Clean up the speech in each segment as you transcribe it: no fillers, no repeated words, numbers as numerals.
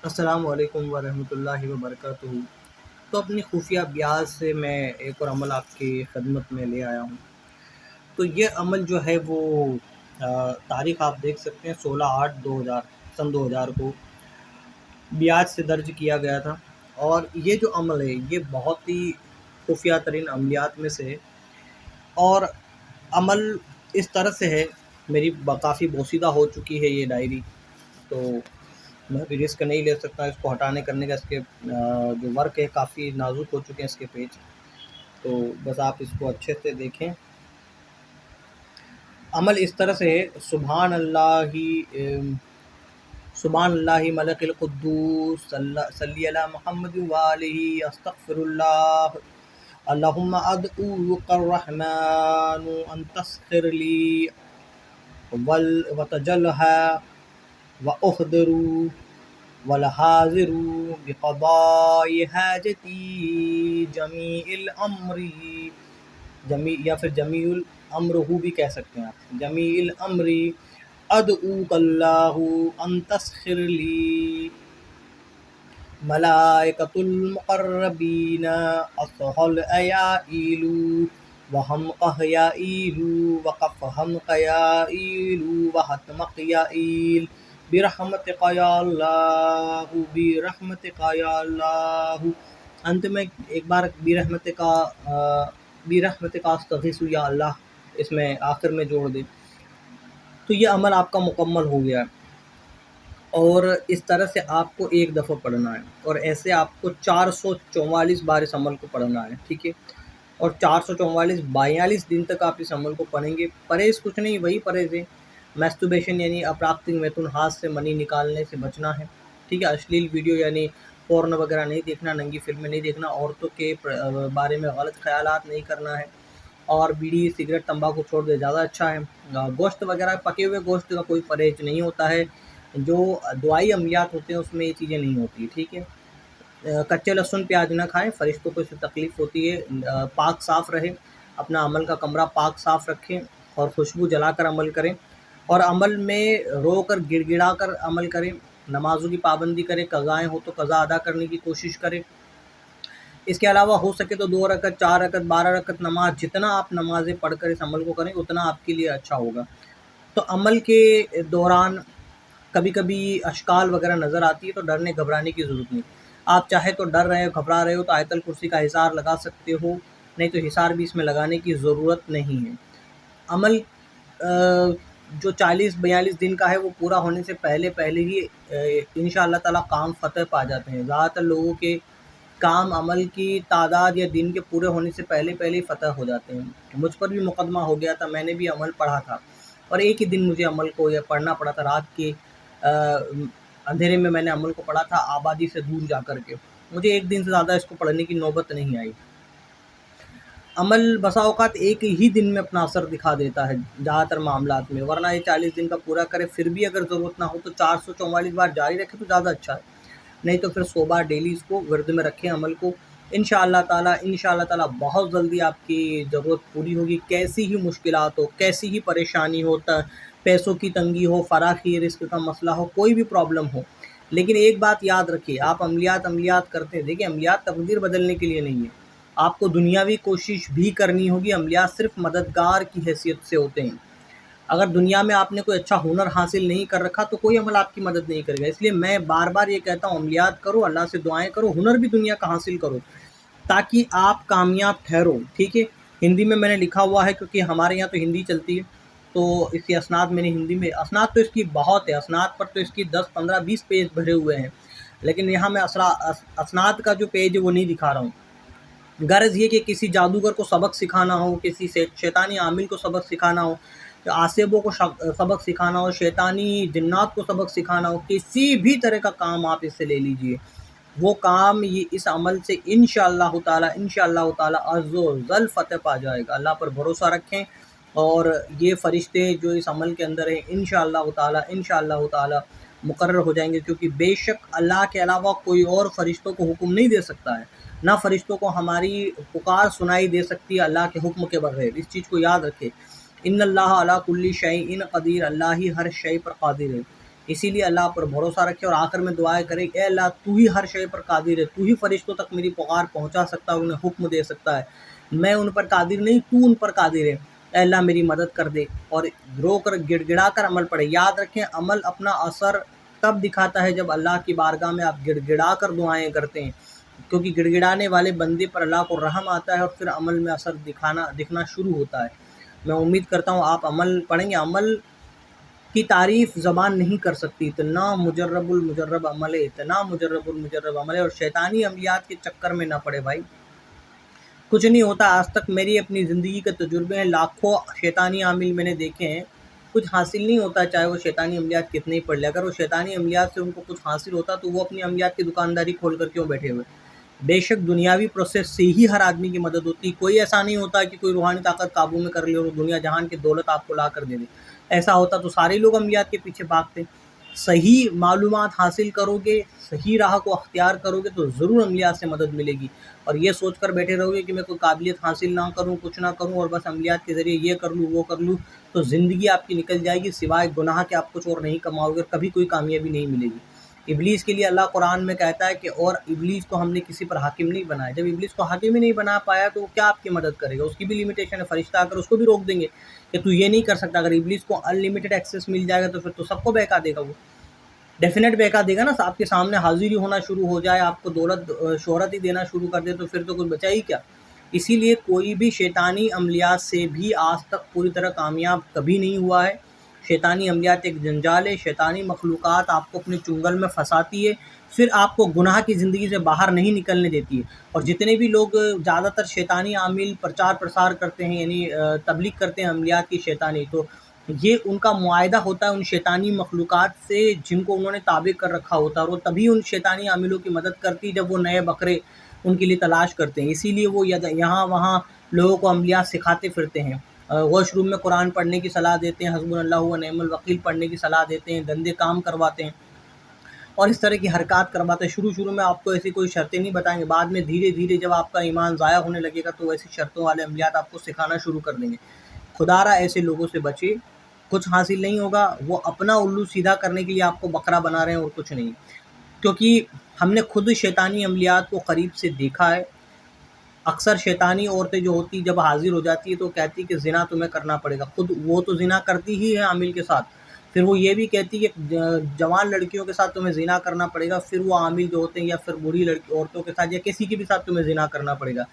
السلام علیکم ورحمۃ اللہ وبرکاتہ۔ تو اپنی خفیہ بیاض سے میں ایک اور عمل آپ کی خدمت میں لے آیا ہوں۔ تو یہ عمل جو ہے وہ تاریخ آپ دیکھ سکتے ہیں 16/8/2000 سن 2000 کو بیاض سے درج کیا گیا تھا۔ اور یہ جو عمل ہے یہ بہت ہی خفیہ ترین عملیات میں سے ہے، اور عمل اس طرح سے ہے، میری کافی بوسیدہ ہو چکی ہے یہ ڈائری، تو میں بھی رسک نہیں لے سکتا اس کو ہٹانے کرنے کا۔ اس کے جو ورک ہے کافی نازک ہو چکے ہیں اس کے پیج، تو بس آپ اس کو اچھے سے دیکھیں۔ عمل اس طرح سے ہے: سبحان اللہ ملک القدوس صلی علی محمد وآلہ، استغفر اللہ، اللہم ادعوک الرحمن ان تسخر لی وتجلها واحضر والحاضر بقضاء حاجتی جمیع الامر، یا پھر جمیع الامر ہو بھی کہہ سکتے ہیں آپ، جمیع الامر ادعوک اللہ ان تسخر لی ملائکۃ المقربین اصحل ایائیل وہم قہیائیل وقفہم قیائیل وحتم قیائیل برحمتک یا اللہ برحمتک یا اللہ۔ انت میں ایک بار برحمتک استغیث یا اللہ اس میں آخر میں جوڑ دیں، تو یہ عمل آپ کا مکمل ہو گیا ہے۔ اور اس طرح سے آپ کو ایک دفعہ پڑھنا ہے، اور ایسے آپ کو 444 بار اس عمل کو پڑھنا ہے، ٹھیک ہے؟ اور 444 42 دن تک آپ اس عمل کو پڑھیں گے۔ پرہیز کچھ نہیں، وہی پرہیز ہے، میسٹربیشن یعنی اپراکتک میتھن، ہاتھ سے منی نکالنے سے بچنا ہے، ٹھیک ہے؟ اشلیل ویڈیو یعنی پورن وغیرہ نہیں دیکھنا، ننگی فلمیں نہیں دیکھنا، عورتوں کے بارے میں غلط خیالات نہیں کرنا ہے، اور بیڑی سگریٹ تمباکو چھوڑ دے زیادہ اچھا ہے۔ گوشت وغیرہ، پکے ہوئے گوشت کا کوئی پرہیز نہیں ہوتا ہے، جو دعائی عملیات ہوتے ہیں اس میں یہ چیزیں نہیں ہوتی، ٹھیک ہے؟ کچے لہسن پیاز نہ کھائیں، فرشتوں کو اس سے تکلیف ہوتی ہے۔ پاک صاف رہے، اپنا عمل کا کمرہ پاک صاف رکھیں، اور خوشبو جلا کر عمل کریں، اور عمل میں رو کر گڑ گڑا کر عمل کریں، نمازوں کی پابندی کریں، قضائیں ہو تو قضا ادا کرنے کی کوشش کریں۔ اس کے علاوہ ہو سکے تو 2 رکعت 4 رکعت 12 رکعت نماز، جتنا آپ نمازیں پڑھ کر اس عمل کو کریں اتنا آپ کے لیے اچھا ہوگا۔ تو عمل کے دوران کبھی کبھی اشکال وغیرہ نظر آتی ہے تو ڈرنے گھبرانے کی ضرورت نہیں۔ آپ چاہے تو ڈر رہے ہو، گھبرا رہے ہو تو آیت الکرسی کا حصار لگا سکتے ہو، نہیں تو حصار بھی اس میں لگانے کی ضرورت نہیں ہے۔ عمل جو 40-42 دن کا ہے وہ پورا ہونے سے پہلے ہی انشاءاللہ تعالیٰ کام فتح پا جاتے ہیں۔ زیادہ تر لوگوں کے کام عمل کی تعداد یا دن کے پورے ہونے سے پہلے ہی فتح ہو جاتے ہیں۔ مجھ پر بھی مقدمہ ہو گیا تھا، میں نے بھی عمل پڑھا تھا، اور ایک ہی دن مجھے عمل کو یہ پڑھنا پڑا تھا، رات کے اندھیرے میں نے عمل کو پڑھا تھا، آبادی سے دور جا کر کے۔ مجھے ایک دن سے زیادہ اس کو پڑھنے کی نوبت نہیں آئی۔ عمل بسا اوقات ایک ہی دن میں اپنا اثر دکھا دیتا ہے زیادہ تر معاملات میں، ورنہ یہ 40 دن کا پورا کرے، پھر بھی اگر ضرورت نہ ہو تو 444 بار جاری رکھے تو زیادہ اچھا ہے، نہیں تو پھر 100 بار ڈیلی اس کو ورد میں رکھیں عمل کو۔ انشاءاللہ تعالیٰ بہت جلدی آپ کی ضرورت پوری ہوگی، کیسی ہی مشکلات ہو، کیسی ہی پریشانی ہو، پیسوں کی تنگی ہو، فراخی رزق کا مسئلہ ہو، کوئی بھی پرابلم ہو، لیکن ایک بات یاد رکھیے، آپ عملیات کرتے ہیں، دیکھیں عملیات تقدیر بدلنے کے لیے نہیں ہے، آپ کو دنیاوی کوشش بھی کرنی ہوگی۔ عملیات صرف مددگار کی حیثیت سے ہوتے ہیں۔ اگر دنیا میں آپ نے کوئی اچھا ہنر حاصل نہیں کر رکھا تو کوئی عمل آپ کی مدد نہیں کرے گا، اس لیے میں بار بار یہ کہتا ہوں عملیات کرو، اللہ سے دعائیں کرو، ہنر بھی دنیا کا حاصل کرو تاکہ آپ کامیاب ٹھہرو، ٹھیک ہے؟ ہندی میں نے لکھا ہوا ہے کیونکہ ہمارے یہاں تو ہندی چلتی ہے، تو اس کی اسناد میں نے ہندی میں، اسناد تو اس کی بہت ہے، اسناد پر تو اس کی 10 15 20 پیج بھرے ہوئے ہیں، لیکن یہاں میں اسناد کا جو پیج ہے وہ نہیں دکھا رہا ہوں۔ غرض یہ کہ کسی جادوگر کو سبق سکھانا ہو، کسی شیطانی عامل کو سبق سکھانا ہو، آسیبوں کو سبق سکھانا ہو، شیطانی جنات کو سبق سکھانا ہو، کسی بھی طرح کا کام آپ اس سے لے لیجئے، وہ کام یہ اس عمل سے انشاءاللہ تعالی عز و جل فتح پا جائے گا۔ اللہ پر بھروسہ رکھیں، اور یہ فرشتے جو اس عمل کے اندر ہیں انشاءاللہ تعالی مقرر ہو جائیں گے، کیونکہ بے شک اللہ کے علاوہ کوئی اور فرشتوں کو حکم نہیں دے سکتا ہے، نہ فرشتوں کو ہماری پکار سنائی دے سکتی ہے اللہ کے حکم کے بغیر۔ اس چیز کو یاد رکھے، ان اللہ علی کل شیء قدیر، اللہ ہی ہر شے پر قادر ہے۔ اسی لیے اللہ پر بھروسہ رکھے اور آخر میں دعائیں کرے کہ اے اللہ تو ہی ہر شے پر قادر ہے، تو ہی فرشتوں تک میری پکار پہنچا سکتا ہے، انہیں حکم دے سکتا ہے، میں ان پر قادر نہیں، تو ان پر قادر ہے، اے اللہ میری مدد کر دے۔ اور رو کر گڑ گڑا کر عمل پڑھے۔ یاد رکھیں عمل اپنا اثر تب دکھاتا ہے جب اللہ کی بارگاہ میں آپ گڑ گڑا کر دعائیں کرتے ہیں، کیونکہ گڑ گڑانے والے بندے پر اللہ کو رحم آتا ہے اور پھر عمل میں اثر دکھنا شروع ہوتا ہے۔ میں امید کرتا ہوں آپ عمل پڑھیں گے۔ عمل کی تعریف زبان نہیں کر سکتی، اتنا مجرب المجرب عمل ہے، اتنا مجرب المجرب عمل ہے، اور شیطانی عملیات کے چکر میں نہ پڑے بھائی۔ کچھ نہیں ہوتا، آج تک میری اپنی زندگی کے تجربے ہیں، لاکھوں شیطانی عامل میں نے دیکھے ہیں، کچھ حاصل نہیں ہوتا چاہے وہ شیطانی عملیات کتنے ہی پڑھ لے۔ اگر وہ شیطانی عملیات سے ان کو کچھ حاصل ہوتا تو وہ اپنی عملیات کی دکانداری کھول کر کیوں بیٹھے ہوئے؟ بے شک دنیاوی پروسیس سے ہی ہر آدمی کی مدد ہوتی، کوئی ایسا نہیں ہوتا کہ کوئی روحانی طاقت قابو میں کر لے اور دنیا جہان کی دولت آپ کو لا کر دے دے۔ ایسا ہوتا تو سارے لوگ عملیات کے پیچھے بھاگتے۔ صحیح معلومات حاصل کرو گے، صحیح راہ کو اختیار کرو گے تو ضرور عملیات سے مدد ملے گی۔ اور یہ سوچ کر بیٹھے رہو گے کہ میں کوئی قابلیت حاصل نہ کروں، کچھ نہ کروں اور بس عملیات کے ذریعے یہ کر لوں وہ کر لوں، تو زندگی آپ کی نکل جائے گی، سوائے گناہ کے آپ کچھ اور نہیں کماؤ گے، کبھی کوئی کامیابی نہیں ملے گی۔ ابلیس کے لیے اللہ قرآن میں کہتا ہے کہ اور ابلیس کو ہم نے کسی پر حاکم نہیں بنایا۔ جب ابلیس کو حاکم ہی نہیں بنا پایا تو وہ کیا آپ کی مدد کرے گا؟ اس کی بھی لمیٹیشن ہے، فرشتہ اگر اس کو بھی روک دیں گے کہ تو یہ نہیں کر سکتا، اگر ابلیس کو ان لمیٹڈ ایکسیس مل جائے گا تو پھر تو سب کو بہکا دے گا، وہ ڈیفینیٹ بہکا دے گا نا۔ آپ کے سامنے حاضری ہونا شروع ہو جائے، آپ کو دولت شہرت ہی دینا شروع کر دے تو پھر تو کچھ بچا ہی کیا۔ اسی لیے کوئی بھی شیطانی عملیات سے بھی آج تک پوری طرح کامیاب کبھی نہیں ہوا ہے۔ شیطانی عملیات ایک جنجال ہے، شیطانی مخلوقات آپ کو اپنے چنگل میں پھنساتی ہے، پھر آپ کو گناہ کی زندگی سے باہر نہیں نکلنے دیتی ہے۔ اور جتنے بھی لوگ زیادہ تر شیطانی عامل پرچار پرسار کرتے ہیں، یعنی تبلیغ کرتے ہیں عملیات کی شیطانی، تو یہ ان کا معاہدہ ہوتا ہے ان شیطانی مخلوقات سے جن کو انہوں نے تابع کر رکھا ہوتا ہے، اور وہ تبھی ان شیطانی عاملوں کی مدد کرتی جب وہ نئے بکرے ان کے لیے تلاش کرتے ہیں۔ اسی لیے وہ یہاں وہاں لوگوں کو عملیات سکھاتے پھرتے ہیں، واش روم میں قرآن پڑھنے کی صلاح دیتے ہیں، حسبنا اللہ و نعم الوکیل پڑھنے کی صلاح دیتے ہیں، گندے کام کرواتے ہیں اور اس طرح کی حرکات کرواتے ہیں۔ شروع میں آپ کو ایسی کوئی شرطیں نہیں بتائیں گے، بعد میں دھیرے دھیرے جب آپ کا ایمان ضائع ہونے لگے گا تو ایسی شرطوں والے عملیات آپ کو سکھانا شروع کر دیں گے۔ خدا را ایسے لوگوں سے بچے، کچھ حاصل نہیں ہوگا، وہ اپنا الو سیدھا کرنے کے لیے آپ کو بکرا بنا رہے ہیں اور کچھ نہیں، کیونکہ ہم نے خود شیطانی عملیات کو قریب سے دیکھا ہے۔ اکثر شیطانی عورتیں جو ہوتی جب حاضر ہو جاتی ہے تو کہتی کہ زنا تمہیں کرنا پڑے گا، خود وہ تو زنا کرتی ہی ہے عامل کے ساتھ، پھر وہ یہ بھی کہتی کہ جوان لڑکیوں کے ساتھ تمہیں زنا کرنا پڑے گا، پھر وہ عامل جو ہوتے ہیں یا پھر بوڑھی عورتوں کے ساتھ یا کسی کے بھی ساتھ تمہیں زنا کرنا پڑے گا،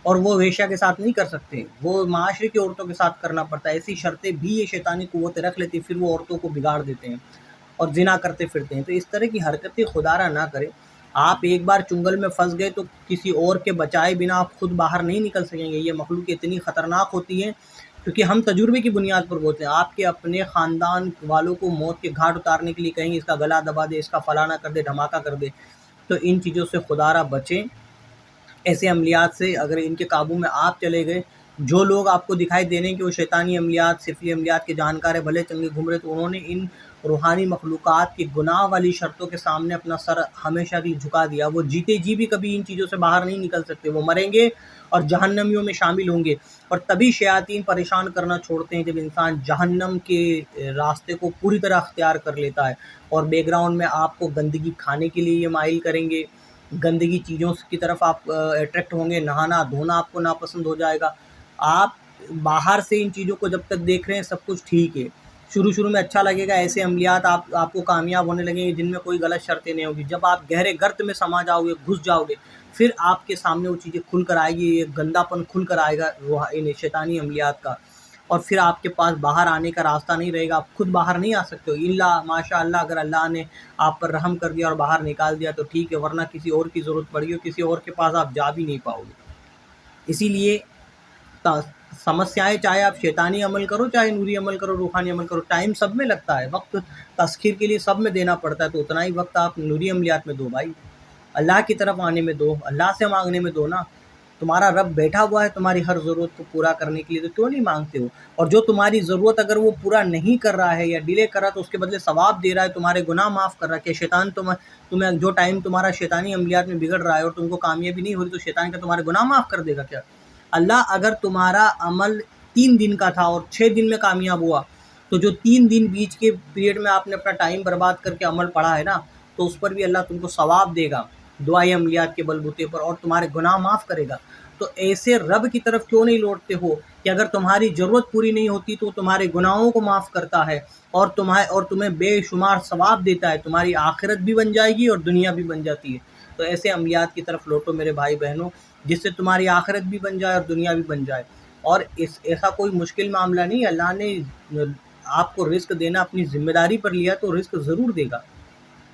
اور وہ ویشیا کے ساتھ نہیں کر سکتے، وہ معاشرے کی عورتوں کے ساتھ کرنا پڑتا ہے۔ ایسی شرطیں بھی یہ شیطانی قوتیں رکھ لیتی، پھر وہ عورتوں کو بگاڑ دیتے ہیں اور زنا کرتے پھرتے ہیں۔ تو اس طرح کی حرکتیں خدا را نہ کرے۔ آپ ایک بار چنگل میں پھنس گئے تو کسی اور کے بچائے بنا آپ خود باہر نہیں نکل سکیں گے۔ یہ مخلوق اتنی خطرناک ہوتی ہے کیونکہ ہم تجربے کی بنیاد پر بولتے ہیں۔ آپ کے اپنے خاندان والوں کو موت کے گھاٹ اتارنے کے لیے کہیں اس کا گلا دبا دے، اس کا فلانا کر دے، دھماکہ کر دے، تو ان چیزوں سے خدا را بچیں۔ ایسے عملیات سے اگر ان کے قابو میں آپ چلے گئے، جو لوگ آپ کو دکھائی دے رہے ہیں کہ وہ شیطانی عملیات سفلی عملیات کے جانکار ہیں، بھلے چنگے گھوم رہے، تو انہوں نے ان روحانی مخلوقات کی گناہ والی شرطوں کے سامنے اپنا سر ہمیشہ کے لیے جھکا دیا۔ وہ جیتے جی بھی کبھی ان چیزوں سے باہر نہیں نکل سکتے، وہ مریں گے اور جہنمیوں میں شامل ہوں گے۔ اور تبھی شیاطین پریشان کرنا چھوڑتے ہیں جب انسان جہنم کے راستے کو پوری طرح اختیار کر لیتا ہے، اور بیک گراؤنڈ میں آپ کو گندگی کھانے کے لیے یہ مائل کریں گے، گندگی چیزوں کی طرف آپ اٹریکٹ ہوں گے، نہانا دھونا آپ کو ناپسند ہو جائے گا۔ آپ باہر سے ان چیزوں کو جب تک دیکھ رہے ہیں سب کچھ ٹھیک ہے، شروع میں اچھا لگے گا، ایسے عملیات آپ کو کامیاب ہونے لگیں گے جن میں کوئی غلط شرطیں نہیں ہوگی۔ جب آپ گہرے گرت میں سما جاؤ گے، گھس جاؤ گے، پھر آپ کے سامنے وہ چیزیں کھل کر آئے گی، یہ گندا پن کھل کر آئے گا شیطانی عملیات کا، اور پھر آپ کے پاس باہر آنے کا راستہ نہیں رہے گا، آپ خود باہر نہیں آ سکتے ہو، اللہ ماشاء اللہ اگر اللہ نے آپ پر رحم کر دیا اور باہر نکال دیا تو ٹھیک ہے، ورنہ کسی اور کی ضرورت پڑی ہو، کسی اور کے پاس آپ جا بھی نہیں پاؤ گے۔ اسی لیے سمسیائیں، چاہے آپ شیطانی عمل کرو، چاہے نوری عمل کرو، روحانی عمل کرو، ٹائم سب میں لگتا ہے، وقت تسخیر کے لیے سب میں دینا پڑتا ہے، تو اتنا ہی وقت آپ نوری عملیات میں دو بھائی، اللہ کی طرف آنے میں دو، اللہ سے مانگنے میں دو نا۔ تمہارا رب بیٹھا ہوا ہے تمہاری ہر ضرورت کو پورا کرنے کے لیے، تو کیوں نہیں مانگتے ہو؟ اور جو تمہاری ضرورت اگر وہ پورا نہیں کر رہا ہے یا ڈیلے کر رہا ہے تو اس کے بدلے ثواب دے رہا ہے، تمہارے گناہ معاف کر رہا ہے، کہ شیطان تمہیں جو ٹائم تمہارا شیطانی عملیات میں بگڑ رہا ہے اور تم کو کامیابی نہیں ہو رہی، تو شیطان کا تمہارے گناہ معاف کر دے گا کیا؟ اللہ اگر تمہارا عمل 3 دن کا تھا اور 6 دن میں کامیاب ہوا تو جو 3 دن بیچ کے پیریڈ میں آپ نے اپنا ٹائم برباد کر کے عمل پڑھا ہے نا، تو اس پر بھی اللہ تم کو ثواب دے گا دعائیں عملیات کے بلبوتے پر، اور تمہارے گناہ معاف کرے گا۔ تو ایسے رب کی طرف کیوں نہیں لوٹتے ہو کہ اگر تمہاری ضرورت پوری نہیں ہوتی تو تمہارے گناہوں کو معاف کرتا ہے، اور تمہیں بے شمار ثواب دیتا ہے، تمہاری آخرت بھی بن جائے گی اور دنیا بھی بن جاتی ہے۔ تو ایسے عملیات کی طرف لوٹو میرے بھائی بہنوں، جس سے تمہاری آخرت بھی بن جائے اور دنیا بھی بن جائے۔ اور ایسا کوئی مشکل معاملہ نہیں، اللہ نے آپ کو رزق دینا اپنی ذمہ داری پر لیا تو رزق ضرور دے گا،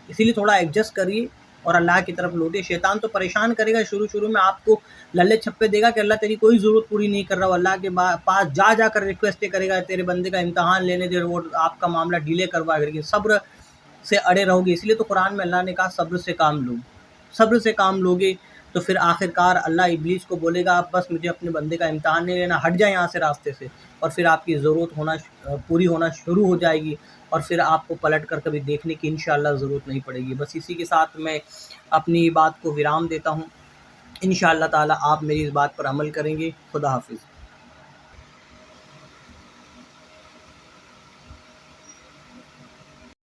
اسی لیے تھوڑا ایڈجسٹ کریے اور اللہ کی طرف لوٹے۔ شیطان تو پریشان کرے گا شروع میں، آپ کو للے چھپے دے گا کہ اللہ تیری کوئی ضرورت پوری نہیں کر رہا، وہ اللہ کے پاس جا کر ریکویسٹ کرے گا تیرے بندے کا امتحان لینے دے، وہ آپ کا معاملہ ڈیلے کروائے گا، لیکن صبر سے اڑے رہو گے۔ اس لیے تو قرآن میں اللہ نے کہا صبر سے کام لو، صبر سے کام لوگے تو پھر آخر کار اللہ ابلیس کو بولے گا اب بس مجھے اپنے بندے کا امتحان نہیں لینا، ہٹ جائے یہاں سے راستے سے، اور پھر آپ کی ضرورت پوری ہونا شروع ہو جائے گی، اور پھر آپ کو پلٹ کر کبھی دیکھنے کی انشاءاللہ ضرورت نہیں پڑے گی۔ بس اسی کے ساتھ میں اپنی بات کو ورام دیتا ہوں، انشاءاللہ تعالی آپ میری اس بات پر عمل کریں گے۔ خدا حافظ۔